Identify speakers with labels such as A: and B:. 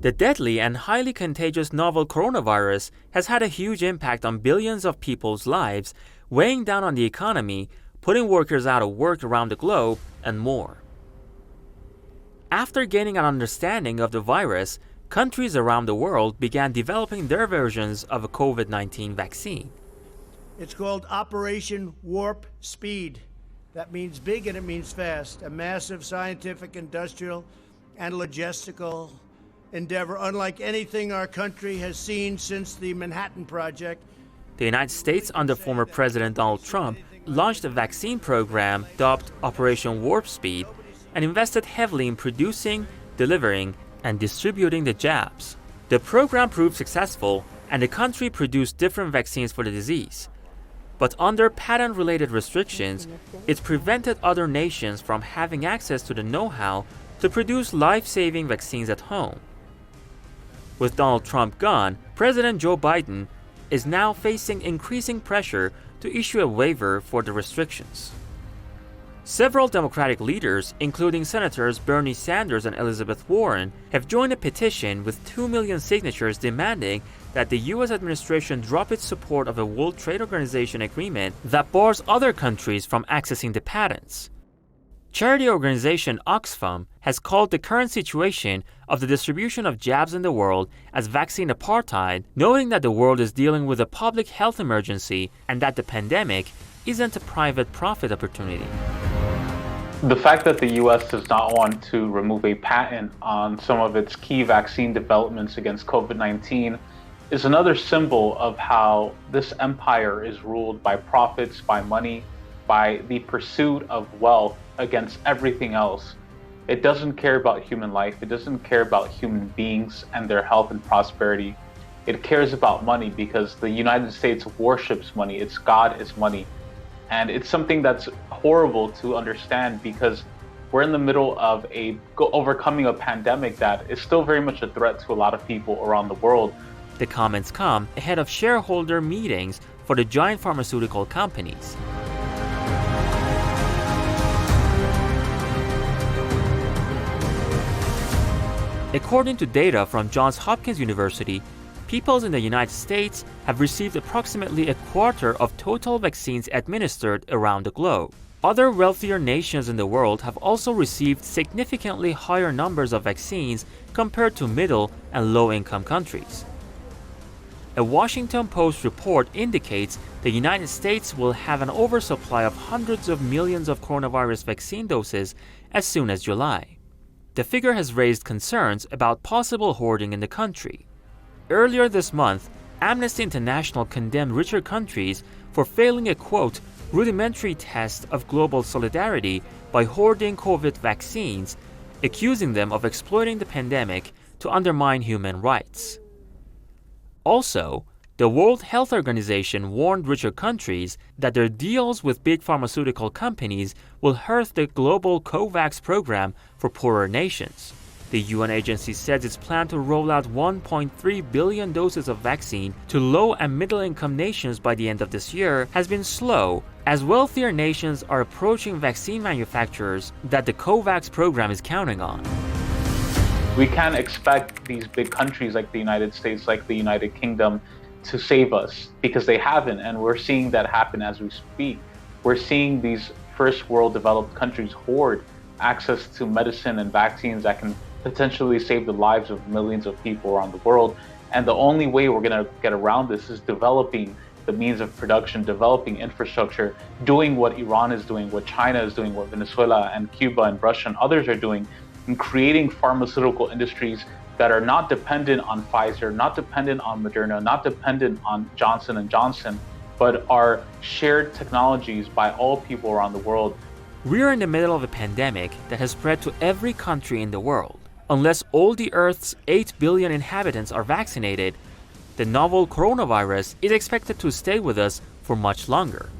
A: The deadly and highly contagious novel coronavirus has had a huge impact on billions of people's lives, weighing down on the economy, putting workers out of work around the globe, and more. After gaining an understanding of the virus, countries around the world began developing their versions of a COVID-19 vaccine.
B: It's called Operation Warp Speed. That means big and it means fast. A massive scientific, industrial, and logistical endeavor unlike anything our country has seen since the Manhattan Project.
A: The United States, under former President Donald Trump, launched a vaccine program dubbed Operation Warp Speed and invested heavily in producing, delivering, and distributing the jabs. The program proved successful, and the country produced different vaccines for the disease. But under patent-related restrictions, it prevented other nations from having access to the know-how to produce life-saving vaccines at home. With Donald Trump gone, President Joe Biden is now facing increasing pressure to issue a waiver for the restrictions. Several Democratic leaders, including Senators Bernie Sanders and Elizabeth Warren, have joined a petition with 2 million signatures demanding that the U.S. administration drop its support of a World Trade Organization agreement that bars other countries from accessing the patents. Charity organization Oxfam has called the current situation of the distribution of jabs in the world as vaccine apartheid, noting that the world is dealing with a public health emergency and that the pandemic isn't a private profit opportunity.
C: The fact that the U.S. does not want to remove a patent on some of its key vaccine developments against COVID-19 is another symbol of how this empire is ruled by profits, by money, by the pursuit of wealth against everything else. It doesn't care about human life. It doesn't care about human beings and their health and prosperity. It cares about money because the United States worships money. Its God is money. And it's something that's horrible to understand because we're in the middle of overcoming a pandemic that is still very much a threat to a lot of people around the world.
A: The comments come ahead of shareholder meetings for the giant pharmaceutical companies. According to data from Johns Hopkins University, people in the United States have received approximately a quarter of total vaccines administered around the globe. Other wealthier nations in the world have also received significantly higher numbers of vaccines compared to middle and low-income countries. A Washington Post report indicates the United States will have an oversupply of hundreds of millions of coronavirus vaccine doses as soon as July. The figure has raised concerns about possible hoarding in the country. Earlier this month, Amnesty International condemned richer countries for failing a, quote, rudimentary test of global solidarity by hoarding COVID vaccines, accusing them of exploiting the pandemic to undermine human rights. Also, the World Health Organization warned richer countries that their deals with big pharmaceutical companies will hurt the global COVAX program for poorer nations. The UN agency says its plan to roll out 1.3 billion doses of vaccine to low and middle-income nations by the end of this year has been slow, as wealthier nations are approaching vaccine manufacturers that the COVAX program is counting on.
C: We can't expect these big countries like the United States, like the United Kingdom, to save us because they haven't, and we're seeing that happen as we speak. We're seeing these first world developed countries hoard access to medicine and vaccines that can potentially save the lives of millions of people around the world. And the only way we're going to get around this is developing the means of production, developing infrastructure, doing what Iran is doing, what China is doing, what Venezuela and Cuba and Russia and others are doing, and creating pharmaceutical industries that are not dependent on Pfizer, not dependent on Moderna, not dependent on Johnson & Johnson, but are shared technologies by all people around the world.
A: We're in the middle of a pandemic that has spread to every country in the world. Unless all the Earth's 8 billion inhabitants are vaccinated, the novel coronavirus is expected to stay with us for much longer.